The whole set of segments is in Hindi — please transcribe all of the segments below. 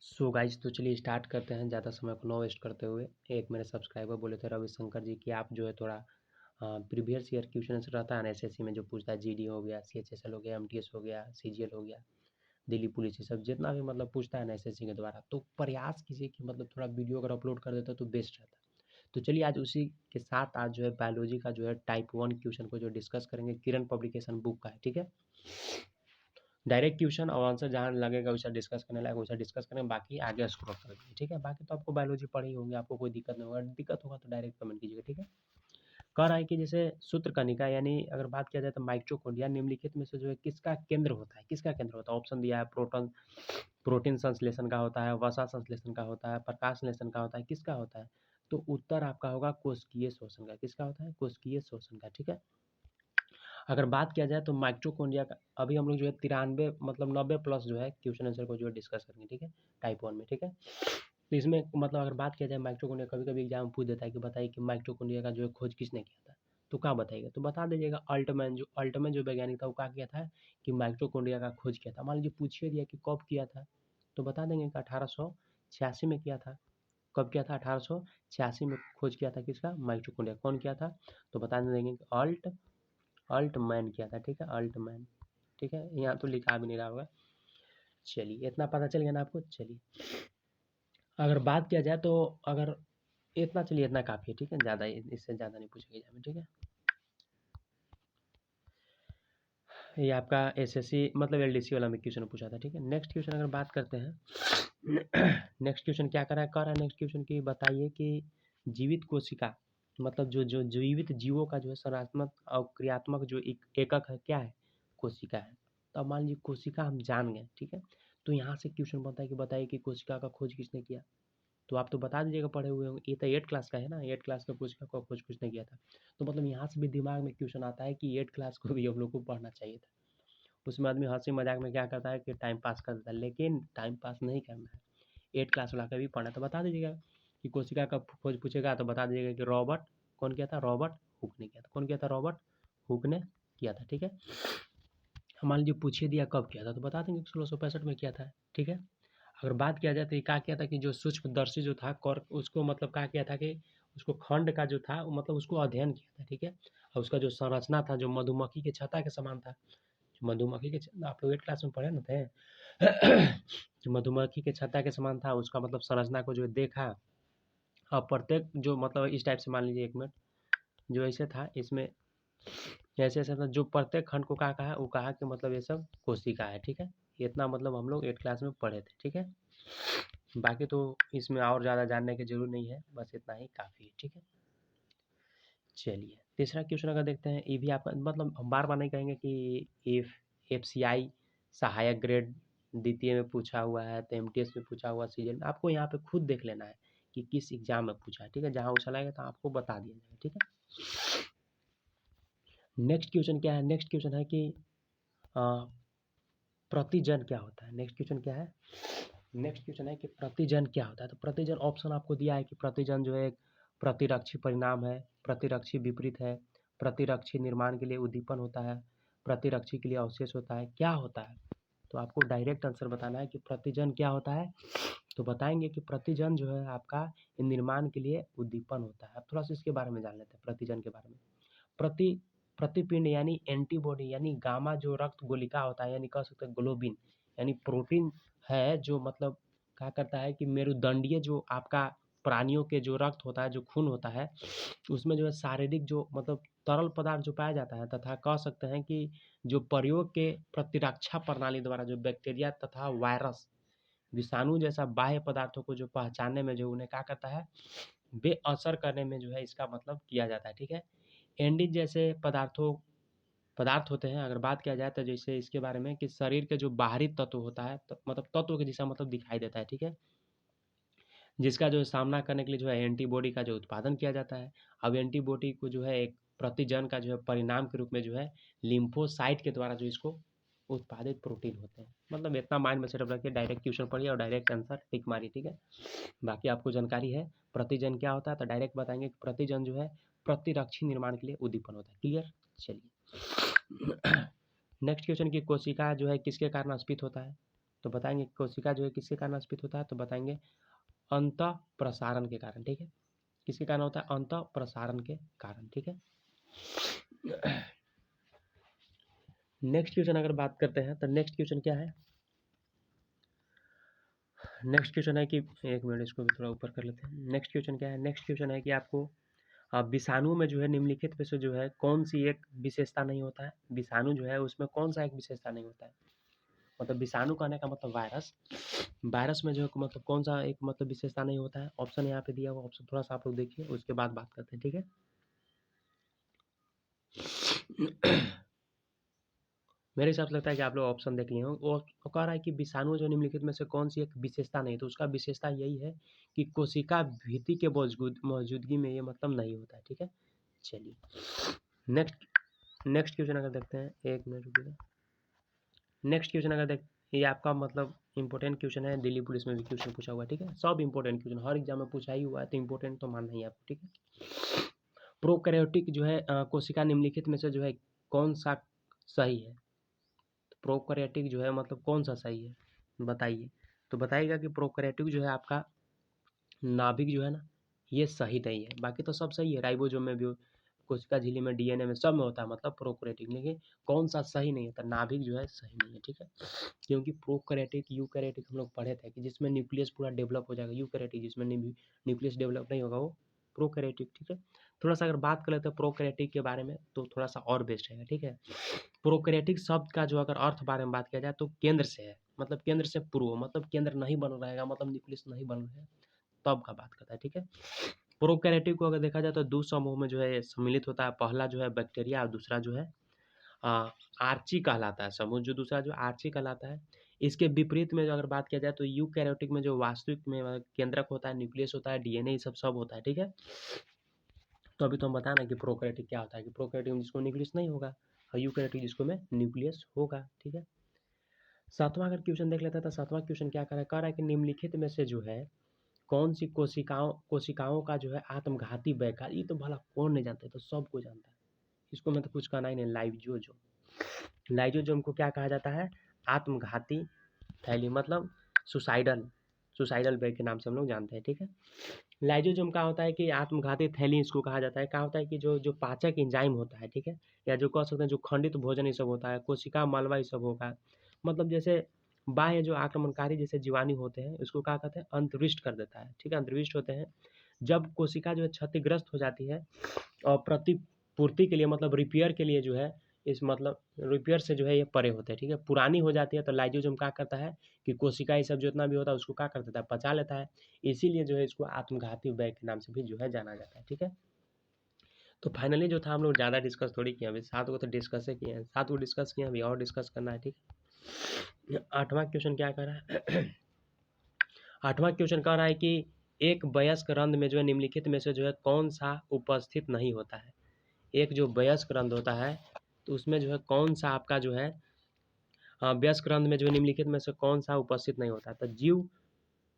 सो गाइस तो चलिए स्टार्ट करते हैं ज़्यादा समय को ना वेस्ट करते हुए। एक मेरे सब्सक्राइबर बोले थे रविशंकर जी कि आप जो है थोड़ा प्रीवियस ईयर क्वेश्चन रहता है ना एसएससी में जो पूछता है जीडी हो गया, सीएचएसएल हो गया, एमटीएस हो गया, सीजीएल हो गया, दिल्ली पुलिस, ये सब जितना भी मतलब पूछता है ना एसएससी के द्वारा, तो प्रयास कीजिए कि मतलब थोड़ा वीडियो अगर अपलोड कर देता तो बेस्ट रहता। तो चलिए आज उसी के साथ आज जो है बायोलॉजी का जो है टाइप 1 क्वेश्चन को जो डिस्कस करेंगे, किरण पब्लिकेशन बुक का है, ठीक है। डायरेक्ट क्वेश्चन और आंसर जहाँ लगेगा वैसा डिस्कस करने लायक वैसा डिस्कस करें, बाकी आगे स्क्रॉल कर देंगे, ठीक है। बाकी तो आपको बायोलॉजी पढ़े ही होंगे, आपको कोई दिक्कत नहीं होगा, दिक्कत होगा तो डायरेक्ट कमेंट कीजिएगा, ठीक है। कह रहा है कि जैसे सूत्रकणिका यानी अगर बात किया जाए तो माइटोकॉन्ड्रिया निम्नलिखित में से जो है किसका केंद्र होता है, किसका केंद्र होता है। ऑप्शन दिया है प्रोटीन संश्लेषण का होता है, वसा संश्लेषण का होता है, प्रकाश संश्लेषण का होता है, किसका होता है। तो उत्तर आपका होगा कोशिकीय शोषण का। किसका होता है, कोशिकीय शोषण का, ठीक है। अगर बात किया जाए तो माइटोकॉन्ड्रिया का अभी हम लोग जो है 93 मतलब 90 प्लस जो है क्वेश्चन आंसर को जो है डिस्कस करेंगे, ठीक है, टाइप 1 में, ठीक है। तो इसमें मतलब अगर बात किया जाए माइटोकॉन्ड्रिया, कभी कभी एग्जाम पूछ देता है कि बताइए कि माइटोकॉन्ड्रिया का जो है खोज किसने किया था, तो क्या बताइएगा, तो बता दीजिएगा अल्टमैन जो वैज्ञानिक था वो क्या किया था कि माइटोकॉन्ड्रिया का खोज किया था। मान लीजिए पूछिए दिया कि कब किया था, तो बता देंगे कि 1886 में किया था। कब किया था, 1886 में खोज किया था किसका, माइटोकॉन्ड्रिया। कौन किया था, तो बता देंगे कि अल्टमैन किया था, ठीक है, अल्टमैन, ठीक है। यहाँ तो लिखा भी नहीं रहा होगा। चलिए इतना पता चल गया ना आपको। चलिए अगर बात किया जाए तो अगर इतना, चलिए इतना काफ़ी है, ठीक है, ज़्यादा इससे ज़्यादा नहीं पूछेगा एग्जाम में, ठीक है। ये आपका एसएससी मतलब एलडीसी वाला में क्वेश्चन पूछा था, ठीक है। नेक्स्ट क्वेश्चन अगर बात करते हैं नेक्स्ट क्वेश्चन क्या कर रहा है नेक्स्ट क्वेश्चन की बताइए कि जीवित कोशिका मतलब जो जीवित जीवों का जो है संरचनात्मक और क्रियात्मक जो एक एकक है क्या है, कोशिका है। तो अब मान लीजिए कोशिका हम जान गए, ठीक है। तो यहाँ से क्वेश्चन बनता है कि बताइए कि कोशिका का खोज किसने किया। तो आप तो बता दीजिएगा, पढ़े हुए होंगे, ये तो 8 क्लास का है ना, 8 क्लास का कोशिका का खोज किसने किया था। तो मतलब यहाँ से भी दिमाग में क्वेश्चन आता है कि 8 क्लास को भी हम लोग को पढ़ना चाहिए था। उसमें आदमी हंसी मजाक में क्या करता है कि टाइम पास कर देता है, लेकिन टाइम पास नहीं करना है, 8 क्लास वाला का भी पढ़ना है। तो बता दीजिएगा कि कोशिका का खोज पूछेगा तो बता दीजिएगा कि रॉबर्ट कौन किया था, रॉबर्ट हुक ने किया था। कौन किया था, रॉबर्ट हुक ने किया था, ठीक है। मान लीजिए पूछिए दिया कब किया था, तो बता देंगे 1665 में किया था, ठीक है। अगर बात किया जाए तो ये क्या किया था कि जो सूक्ष्मदर्शी जो था कॉर्क उसको मतलब क्या किया था कि उसको खंड का जो था मतलब उसको अध्ययन किया था, ठीक है। और उसका जो संरचना था जो मधुमक्खी के छत्ता के समान था, जो मधुमक्खी के आप लोग 8 क्लास में पढ़े ना थे जो मधुमक्खी के छत्ता के समान था उसका मतलब संरचना को जो देखा। और प्रत्येक जो मतलब इस टाइप से मान लीजिए, एक मिनट, जो ऐसे था इसमें ऐसे ऐसा था, जो प्रत्येक खंड को क्या कहा, वो कहा कि मतलब ये सब कोशिका है, ठीक है। इतना मतलब हम लोग 8 क्लास में पढ़े थे, ठीक है। बाकी तो इसमें और ज़्यादा जानने की जरूरत नहीं है, बस इतना ही काफ़ी है, ठीक है। चलिए तीसरा क्वेश्चन अगर देखते हैं, ये भी आपका मतलब हम बार बार नहीं कहेंगे कि इफ एफसीआई सहायक ग्रेड द्वितीय में पूछा हुआ है तो एमटीएस में पूछा हुआ, सीजन में आपको यहाँ पे खुद देख लेना है कि किस एग्जाम में पूछा है, ठीक है। जहाँ वो चलाएगा तो आपको बता दिया जाएगा, ठीक है। नेक्स्ट क्वेश्चन क्या है, नेक्स्ट क्वेश्चन है कि प्रतिजन क्या होता है। नेक्स्ट क्वेश्चन क्या है, नेक्स्ट क्वेश्चन है कि प्रतिजन क्या होता है। तो प्रतिजन ऑप्शन आपको दिया है कि प्रतिजन जो है एक प्रतिरक्षी परिणाम है, प्रतिरक्षी विपरीत है, प्रतिरक्षी निर्माण के लिए उद्दीपन होता है, प्रतिरक्षी के लिए अवशेष होता है, क्या होता है। तो आपको डायरेक्ट आंसर बताना है कि प्रतिजन क्या होता है। तो बताएंगे कि प्रतिजन जो है आपका निर्माण के लिए उद्दीपन होता है। अब थोड़ा सा इसके बारे में जान लेते हैं प्रतिजन के बारे में। प्रति प्रतिपिंड यानी एंटीबॉडी यानी गामा जो रक्त गुलिका होता है, यानी कह सकते हैं ग्लोबिन, यानी प्रोटीन है जो मतलब क्या करता है कि मेरुदंडीय जो आपका प्राणियों के जो रक्त होता है, जो खून होता है, उसमें जो है शारीरिक जो मतलब तरल पदार्थ जो पाया जाता है, तथा कह सकते हैं कि जो प्रयोग के प्रतिरक्षा प्रणाली द्वारा जो बैक्टीरिया तथा वायरस विषाणु जैसा बाह्य पदार्थों को जो पहचानने में जो उन्हें क्या करता है, बेअसर करने में जो है इसका मतलब किया जाता है, ठीक है। एंडीज जैसे पदार्थ होते हैं। अगर बात किया जाए तो जैसे इसके बारे में कि शरीर के जो बाहरी तत्व होता है तो मतलब तत्व के जैसा मतलब दिखाई देता है, ठीक है, जिसका जो सामना करने के लिए जो है एंटीबॉडी का जो उत्पादन किया जाता है। अब एंटीबॉडी को जो है एक प्रतिजन का जो है परिणाम के रूप में जो है लिम्फोसाइट के द्वारा जो इसको उत्पादित प्रोटीन होते हैं। मतलब इतना माइंड में सेटअप रखिए, डायरेक्ट क्वेश्चन पढ़िए और डायरेक्ट आंसर टिक मारिए, ठीक है। बाकी आपको जानकारी है प्रतिजन क्या होता है तो डायरेक्ट बताएंगे कि प्रतिजन जो है प्रतिरक्षी निर्माण के लिए उद्दीपन होता है। क्लियर। चलिए नेक्स्ट क्वेश्चन की कोशिका जो है किसके कारण स्फीत होता है। तो बताएंगे कोशिका जो है किसके कारण स्फीत होता है, तो बताएंगे अंतः प्रसारण के कारण, ठीक है। किसके कारण होता है, अंतः प्रसारण के कारण, ठीक है। नेक्स्ट क्वेश्चन अगर बात करते हैं तो नेक्स्ट क्वेश्चन क्या है, नेक्स्ट क्वेश्चन है कि एक मिनट इसको भी थोड़ा ऊपर कर लेते हैं। नेक्स्ट क्वेश्चन क्या है, नेक्स्ट क्वेश्चन है कि आपको विषाणु में जो है निम्नलिखित में से जो है कौन सी एक विशेषता नहीं होता है, विषाणु जो है उसमें कौन सा एक विशेषता नहीं होता है, मतलब विषाणु कहने का मतलब वायरस, वायरस में जो है मतलब कौन सा एक मतलब विशेषता नहीं होता है। ऑप्शन यहाँ पे दिया हुआ, ऑप्शन थोड़ा सा आप लोग देखिए, उसके बाद बात करते हैं, ठीक है। मेरे हिसाब से लगता है कि आप लोग ऑप्शन देख लिए हो। वो कह रहा है कि विषाणु जो निम्नलिखित में से कौन सी एक विशेषता नहीं, तो उसका विशेषता यही है कि कोशिका भित्ति के मौजूदगी में ये मतलब नहीं होता है, ठीक है। चलिए नेक्स्ट नेक्स्ट क्वेश्चन अगर देखते हैं, एक मिनट रुकिएगा। नेक्स्ट क्वेश्चन अगर देख, ये आपका मतलब इंपॉर्टेंट क्वेश्चन है, दिल्ली पुलिस में भी क्वेश्चन पूछा हुआ है, ठीक है। सब इंपॉर्टेंट क्वेश्चन हर एग्जाम में पूछा ही हुआ है, तो इंपॉर्टेंट तो मानना ही आपको, ठीक है। प्रोकैरियोटिक जो है कोशिका निम्नलिखित में से जो है कौन सा सही है, प्रोकैरियोटिक जो है मतलब कौन सा सही है बताइए। तो बताइएगा कि प्रोकैरियोटिक जो है आपका नाभिक जो है ना, ये सही नहीं है, बाकी तो सब सही है, राइबोसोम में भी, कोशिका झिल्ली में, डीएनए में, सब में होता है मतलब प्रोकैरियोटिक, लेकिन कौन सा सही नहीं होता, नाभिक जो है सही नहीं है, ठीक है। क्योंकि प्रोकैरियोटिक यूकैरियोटिक हम लोग पढ़े थे कि जिसमें न्यूक्लियस पूरा डेवलप हो जाएगा, यूकैरियोटिक जिसमें न्यूक्लियस डेवलप नहीं होगा वो प्रोकैरियोटिक, ठीक है। थोड़ा सा अगर बात कर लेते हैं प्रोकैरियोटिक के बारे में तो थोड़ा सा और बेस्ट रहेगा, ठीक है। प्रोकैरियोटिक शब्द का जो अगर अर्थ बारे में बात किया जाए तो केंद्र से है, मतलब केंद्र से पूर्व, मतलब केंद्र नहीं बन रहेगा, मतलब न्यूक्लियस नहीं बन रहा है, तब का बात करता है, ठीक है। प्रोकैरियोटिक को अगर देखा जाए तो दो समूह में जो है सम्मिलित होता है, पहला जो है बैक्टीरिया और दूसरा जो है आर्ची कहलाता है समूह, जो दूसरा जो आर्ची कहलाता है। इसके विपरीत में जो अगर बात किया जाए तो यूकैरियोटिक में जो वास्तविक में केंद्रक होता है, न्यूक्लियस होता है, डीएनए, ये सब होता है, ठीक है। तो अभी तो हम बताना कि प्रोकैरियोटिक क्या होता है, कि प्रोकैरियोटिक में जिसको न्यूक्लियस नहीं होगा और यूकैरियोटिक जिसको में न्यूक्लियस होगा, ठीक है। सातवां अगर क्वेश्चन देख लेते हैं तो सातवां क्वेश्चन क्या कह रहा है कि निम्नलिखित में से जो है कौन सी कोशिकाओं का जो है आत्मघाती बैकाल, ये तो भला कौन नहीं जानता है, तो सबको जानता है, इसको मैं तो कुछ कहना ही नहीं। लाइजोजोम को क्या कहा जाता है, आत्मघाती थैली, मतलब सुसाइडल सुसाइडल बैग के नाम से हम लोग जानते हैं, ठीक है। लाइजोजोम क्या होता है कि आत्मघाती थैली इसको कहा जाता है। क्या होता है कि जो जो पाचक एंजाइम होता है, ठीक है, या जो कह सकते हैं जो खंडित भोजन ये सब होता है, कोशिका मलबा ये सब होगा, मतलब जैसे बाह्य जो आक्रमणकारी जैसे जीवाणु होते हैं उसको क्या कहते हैं, अंतरिष्ट कर देता है, ठीक है, अंतरिष्ट होते हैं। जब कोशिका जो है क्षतिग्रस्त हो जाती है और प्रतिपूर्ति के लिए मतलब रिपेयर के लिए जो है, इस मतलब रिपेयर से जो है ये परे होते हैं, ठीक है। पुरानी हो जाती है तो लाइजोजोम क्या करता है कि कोशिका ये सब जितना भी होता है उसको क्या कर देता है, पचा लेता है, इसीलिए जो है इसको आत्मघाती बैग के नाम से भी जो है जाना जाता है, ठीक है। तो फाइनली जो था हम लोग ज़्यादा डिस्कस थोड़ी किए, अभी 7 को तो डिस्कस ही किए हैं, 7 को डिस्कस किए, अभी और डिस्कस करना है, ठीक है। आठवां क्वेश्चन क्या कर रहा है, आठवां क्वेश्चन कह रहा है कि एक वयस्क रंध्र में जो है निम्नलिखित में से जो है कौन सा उपस्थित नहीं होता है। एक जो वयस्क रंध्र होता है तो उसमें जो है कौन सा आपका जो है वयस्क रंध्र में जो है निम्नलिखित में से कौन सा उपस्थित नहीं होता है, तो जीव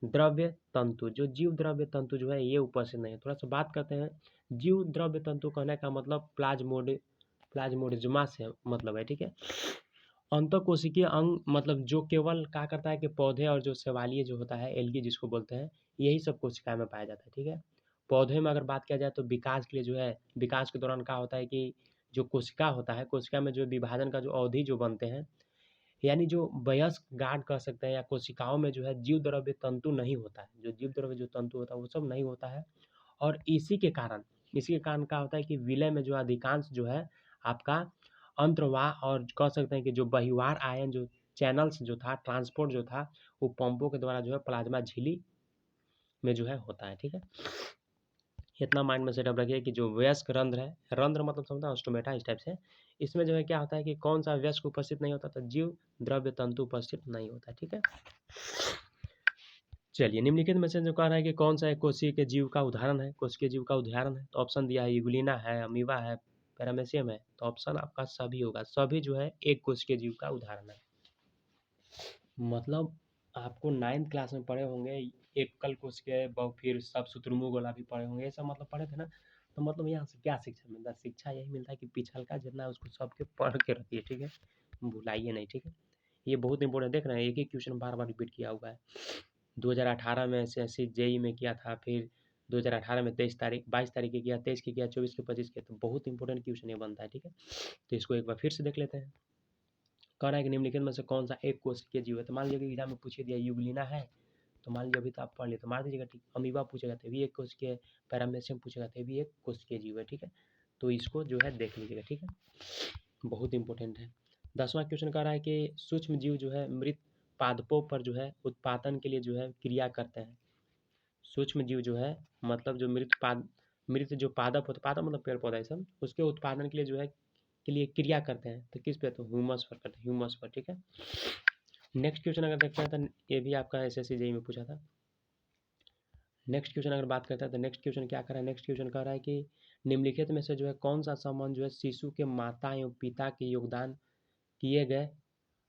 द्रव्य तंतु, जो जीव द्रव्य तंतु जो है ये उपस्थित नहीं है। थोड़ा सा बात करते हैं, जीव द्रव्य तंतु कहने का मतलब प्लाज्मोडिज्मा से मतलब है, ठीक है। अंतःकोशिकीय अंग मतलब जो केवल क्या करता है कि पौधे और जो शैवालीय जो होता है, एल्गी जिसको बोलते हैं, यही सब कोशिका में पाया जाता है, ठीक है। पौधे में अगर बात किया जाए तो विकास के लिए जो है, विकास के दौरान क्या होता है कि जो कोशिका होता है, कोशिका में जो विभाजन का जो अवधि जो बनते हैं, यानी जो वयस्क गार्ड कह सकते हैं, या कोशिकाओं में जो है जीव द्रव्य तंतु नहीं होता है, जो जीव द्रव्य जो तंतु होता है वो सब नहीं होता है। और इसी के कारण क्या होता है कि विलय में जो अधिकांश जो है आपका अंतर्वाह और कह सकते हैं कि जो बहिर्वाह आयन जो चैनल्स जो था, ट्रांसपोर्ट जो था, वो पंपों के द्वारा जो है प्लाज्मा झिल्ली में जो है होता है, ठीक है। इतना माइंड में सेटअप रखिए कि जो वयस्क रंध्र है, रंध्र मतलब समझता है ऑस्टोमेटा इस टाइप से, इसमें जो है क्या होता है कि कौन सा वयस्क उपस्थित नहीं होता, तो जीव द्रव्य तंतु उपस्थित नहीं होता, ठीक है। चलिए निम्नलिखित में से जो कह रहा है कि कौन सा एक कोशिकीय के जीव का उदाहरण है, कोशिकीय जीव का उदाहरण है, तो ऑप्शन दिया है यूग्लिना है, अमीबा है, पैरामेसियम है, तो ऑप्शन आपका सभी होगा, सभी जो है एक कोशिकीय जीव का उदाहरण है। मतलब आपको 9th क्लास में पढ़े होंगे एकल कोशिकीय, फिर सब शुतुरमुर्ग भी पढ़े होंगे, ये सब मतलब पढ़े थे ना। तो मतलब यहाँ से क्या शिक्षा मिलता है, शिक्षा यही मिलता है कि पिछल का जितना है उसको सबके पढ़ के रखिए, ठीक है, भुलाइए नहीं, ठीक है। ये बहुत इंपॉर्टेंट, देख रहे हैं एक ही क्वेश्चन बार बार रिपीट किया हुआ है। 2018 में SSC जेई में किया था, फिर 2018 में 22 तारीख के किया, 23 के किया, 24 के 25 के, तो बहुत इंपॉर्टेंट क्वेश्चन ये बनता है। ठीक है, तो इसको एक बार फिर से देख लेते हैं। कह रहा है कि निम्नलिखित में से कौन सा एक कोशिकीय जीव है। तो मान लीजिए कि एग्जाम में पूछे दिया यूग्लिना है, तो मान लीजिए अभी तो आप पढ़ लिए तो मार दीजिएगा ठीक। अमीबा पूछेगा तो भी एक कोशिकीय, पैरामेसियम पूछेगा तो भी एक कोशिकीय जीव है। ठीक है, तो इसको जो है देख लीजिएगा। ठीक है, बहुत इंपॉर्टेंट है। 10वां क्वेश्चन कह रहा है कि सूक्ष्म जीव जो है मृत पादपों पर जो है उत्पादन के लिए जो है क्रिया करते हैं। सूक्ष्म जीव जो है मतलब जो मृत जो पादप होता, पादप मतलब पेड़ पौधा है सब, उसके उत्पादन के लिए जो है के लिए क्रिया करते हैं। तो किस पे, तो ह्यूमस पर करते हैं, ह्यूमस पर। ठीक है, नेक्स्ट क्वेश्चन अगर देखते हैं तो ये भी आपका SSC जेई में पूछा था। नेक्स्ट क्वेश्चन अगर बात करते हैं तो नेक्स्ट क्वेश्चन क्या कर रहा है, नेक्स्ट क्वेश्चन कह रहा है कि निम्नलिखित में से जो है कौन सा संबंध जो है शिशु के माता एवं पिता के योगदान किए गए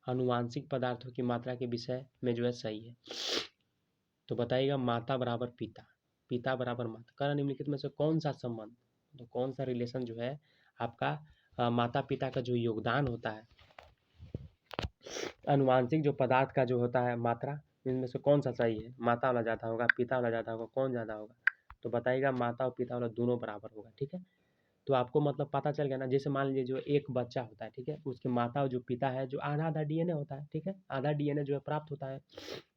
आनुवांशिक पदार्थों की मात्रा के विषय में जो है सही है। तो बताइएगा माता बराबर पिता, पिता बराबर माता। कह रहा निम्नलिखित में से कौन सा संबंध, तो कौन सा रिलेशन जो है आपका माता पिता का जो योगदान होता है, आनुवांशिक जो पदार्थ का जो होता है मात्रा, इनमें से कौन सा सही है। माता वाला ज़्यादा होगा, पिता वाला ज़्यादा होगा, कौन ज़्यादा होगा। तो बताइएगा माता और पिता वाला दोनों बराबर होगा। ठीक है, तो आपको मतलब पता चल गया ना। जैसे मान लीजिए जो एक बच्चा होता है, ठीक है, उसके माता और जो पिता है जो आधा आधा DNA होता है। ठीक है, आधा DNA जो है प्राप्त होता है,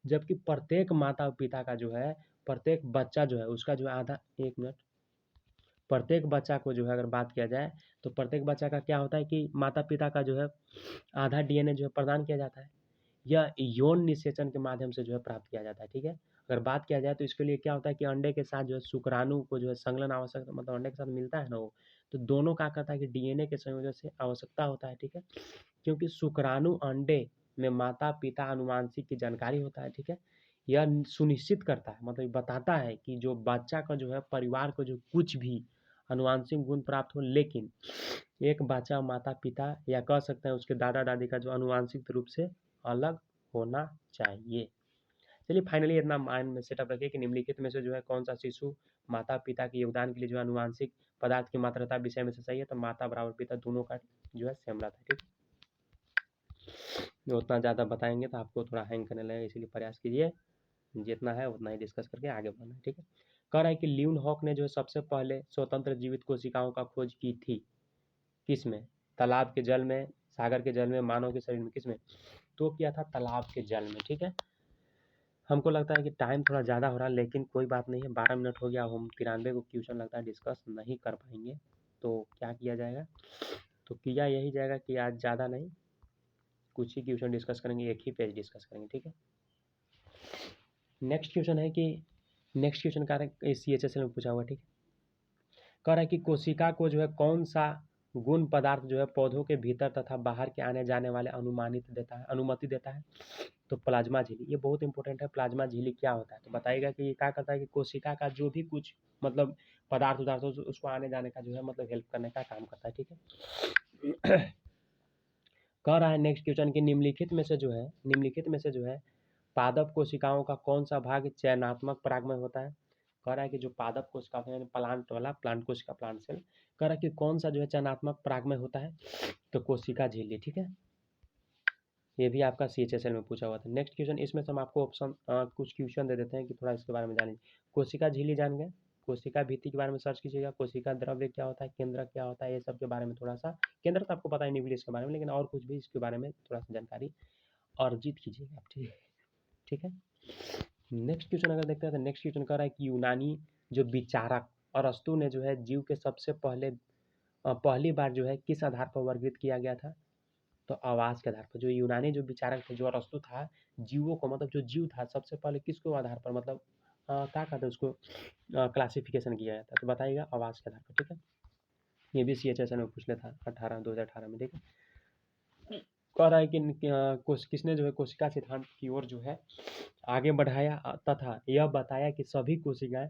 जबकि प्रत्येक माता और पिता का जो है, प्रत्येक बच्चा जो है उसका जो आधा, एक मिनट, प्रत्येक बच्चा को जो है अगर बात किया जाए तो प्रत्येक बच्चा का क्या होता है कि माता पिता का जो है आधा DNA जो है प्रदान किया जाता है, यह यौन निषेचन के माध्यम से जो है प्राप्त किया जाता है। ठीक है, अगर बात किया जाए तो इसके लिए क्या होता है कि अंडे के साथ जो है शुक्राणु को जो है संलग्न आवश्यक, मतलब अंडे के साथ मिलता है ना वो, तो दोनों क्या करता है कि DNA के संयोजन से आवश्यकता होता है। ठीक है, क्योंकि शुक्राणु अंडे में माता पिता आनुवांशिक की जानकारी होता है। ठीक है, यह सुनिश्चित करता है, मतलब बताता है कि जो बच्चा का जो है परिवार को जो कुछ भी आनुवांशिक गुण प्राप्त हो, लेकिन एक बच्चा माता पिता या कह सकते हैं उसके दादा दादी का जो आनुवांशिक रूप से अलग होना चाहिए। चलिए फाइनली इतना माइंड में सेटअप रखिए कि निम्नलिखित में से जो है कौन सा शिशु माता पिता के योगदान के लिए जो आनुवांशिक पदार्थ की मात्रता विषय में से सही है। तो माता बराबर पिता दोनों का जो है सेम रहता है। ठीक, उतना ज़्यादा बताएंगे तो आपको थोड़ा हैंग करने लगेगा, इसलिए प्रयास कीजिए जितना है उतना ही डिस्कस करके आगे बढ़ना है। ठीक है, कह रहा है कि ल्यून हॉक ने जो है सबसे पहले स्वतंत्र जीवित कोशिकाओं का खोज की थी, किस में, तालाब के जल में, सागर के जल में, मानव के शरीर में, किस में, तो किया था तालाब के जल में। ठीक है, हमको लगता है कि टाइम थोड़ा ज़्यादा हो रहा है, लेकिन कोई बात नहीं है, 12 मिनट हो गया, हम 93 को क्वेश्चन लगता है डिस्कस नहीं कर पाएंगे, तो क्या किया जाएगा, तो किया यही जाएगा कि आज ज़्यादा नहीं, कुछ ही क्वेश्चन डिस्कस करेंगे, एक ही पेज डिस्कस करेंगे। ठीक है, नेक्स्ट क्वेश्चन है कि नेक्स्ट क्वेश्चन का CHSL में पूछा हुआ। ठीक है, कह रहा है कि कोशिका को जो है कौन सा गुण पदार्थ जो है पौधों के भीतर तथा बाहर के आने जाने वाले अनुमति देता है। तो प्लाज्मा झिल्ली, ये बहुत इंपॉर्टेंट है। प्लाज्मा झिल्ली क्या होता है, तो बताइएगा कि ये क्या करता है कि कोशिका का जो भी कुछ मतलब पदार्थ उदार्थ हो उसको आने जाने का जो है मतलब हेल्प करने का काम करता है। ठीक है, कह रहा है नेक्स्ट क्वेश्चन कि निम्नलिखित में से जो है पादप कोशिकाओं का कौन सा भाग चयनात्मक पराग में होता है। कह रहा है कि जो पादप कोशिका यानी प्लांट वाला, प्लांट कोशिका, प्लांट सेल, कह रहा है कि कौन सा जो है चयनात्मक पराग में होता है, तो कोशिका झिल्ली। ठीक है, ये भी आपका CHSL में पूछा हुआ था। नेक्स्ट क्वेश्चन, इसमें से हम आपको ऑप्शन कुछ क्वेश्चन दे देते हैं कि थोड़ा इसके बारे में जानिए। कोशिका झिल्ली जान गए, कोशिका भित्ति के बारे में सर्च कीजिएगा, कोशिका द्रव्य क्या होता है, केंद्र क्या होता है, ये सब के बारे में थोड़ा सा, केंद्र तो आपको पता है न्यूक्लियस के बारे में, लेकिन और कुछ भी इसके बारे में थोड़ा सा जानकारी अर्जित कीजिएगा आप। ठीक है, नेक्स्ट क्वेश्चन अगर देखते हैं तो नेक्स्ट क्वेश्चन कह रहा है कि यूनानी जो विचारक अरस्तु ने जो है जीव के सबसे पहली बार जो है किस आधार पर वर्गीकृत किया गया था, तो आवाज के आधार पर। जो यूनानी जो विचारक थे, जो अरस्तु था, जीवों को मतलब जो जीव था सबसे पहले किसको आधार पर मतलब क्या कहते हैं उसको क्लासिफिकेशन किया जाता है, तो बताइएगा आवाज के आधार पर। ठीक है, ये भी CHSL में पूछ लेता 2018 में। ठीक है, कह रहा है कि किसने जो है कोशिका सिद्धांत की ओर जो है आगे बढ़ाया तथा यह बताया कि सभी कोशिकाएं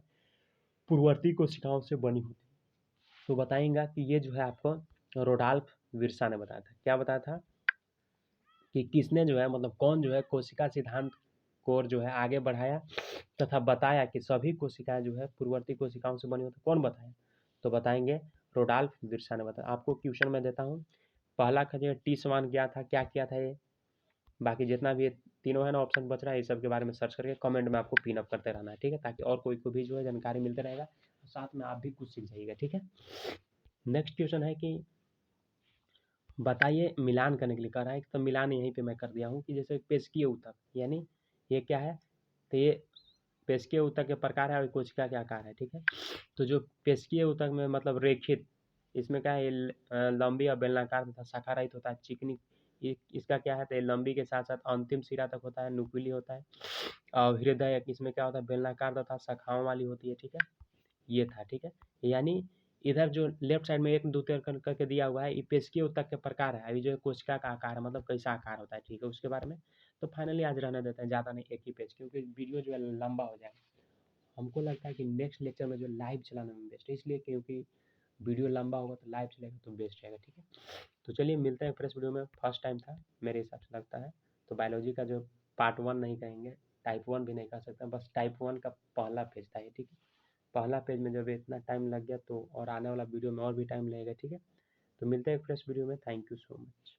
पूर्ववर्ती कोशिकाओं से बनी होती। तो बताएंगा कि ये जो है आपको रोडॉल्फ विर्सा ने बताया था। क्या बताया था कि किसने जो है मतलब कौन जो है कोशिका सिद्धांत को ओर जो है आगे बढ़ाया तथा बताया कि सभी कोशिकाएं जो है पूर्ववर्ती कोशिकाओं से बनी होती। कौन बताया, तो बताएंगे रोडॉल्फ विर्सा ने बताया। आपको क्वेश्चन में देता हूँ, पहला खनिज टी समान क्या था, क्या किया था ये, बाकी जितना भी ये तीनों है ना ऑप्शन बच रहा है, ये सब के बारे में सर्च करके कमेंट में आपको पिन अप करते रहना है, ठीक है, ताकि और कोई को भी जो है जानकारी मिलते रहेगा, साथ में आप भी कुछ सीख जाइएगा, ठीक है। नेक्स्ट क्वेश्चन है कि बताइए मिलान करने के लिए कह रहा है, तो मिलान यहीं पे मैं कर दिया हूँ कि जैसे पेशकीय ऊतक, यानी ये क्या है, तो ये पेशकीय ऊतक के प्रकार है और कोशिका के आकार है, ठीक है। तो जो पेशकीय ऊतक में मतलब रेखित, इसमें क्या है, ये लंबी और बेलनाकार तथा शाखा रहित होता है, चिकनी, इसका क्या है, तो ये लंबी के साथ साथ अंतिम सिरा तक होता है, नुकीली होता है। और हृदय इसमें क्या होता है, बेलनाकार तथा शाखाओं वाली होती है, ठीक है। ये था, ठीक है। यानी इधर जो लेफ्ट साइड में 1 2 3 करके दिया हुआ है, ये पेशकीय ऊतक के प्रकार है, अभी जो कोशिका का आकार है, मतलब कैसा आकार होता है, ठीक है, उसके बारे में। तो फाइनली आज रहने देते हैं, ज़्यादा नहीं, एक ही पेज, क्योंकि वीडियो जो है लंबा हो जाएगा। हमको लगता है कि नेक्स्ट लेक्चर में जो लाइव चलाने में बेस्ट है, इसलिए क्योंकि वीडियो लंबा होगा तो लाइव चलेगा तो बेस्ट रहेगा, ठीक है। तो चलिए मिलते हैं फ्रेश वीडियो में, फर्स्ट टाइम था मेरे हिसाब से लगता है। तो बायोलॉजी का जो पार्ट 1 नहीं कहेंगे, टाइप 1 भी नहीं कह सकते, बस टाइप 1 का पहला पेज था ये, ठीक है। पहला पेज में जब इतना टाइम लग गया तो और आने वाला वीडियो में और भी टाइम लगेगा, ठीक है। तो मिलते हैं फ्रेश वीडियो में, थैंक यू सो मच।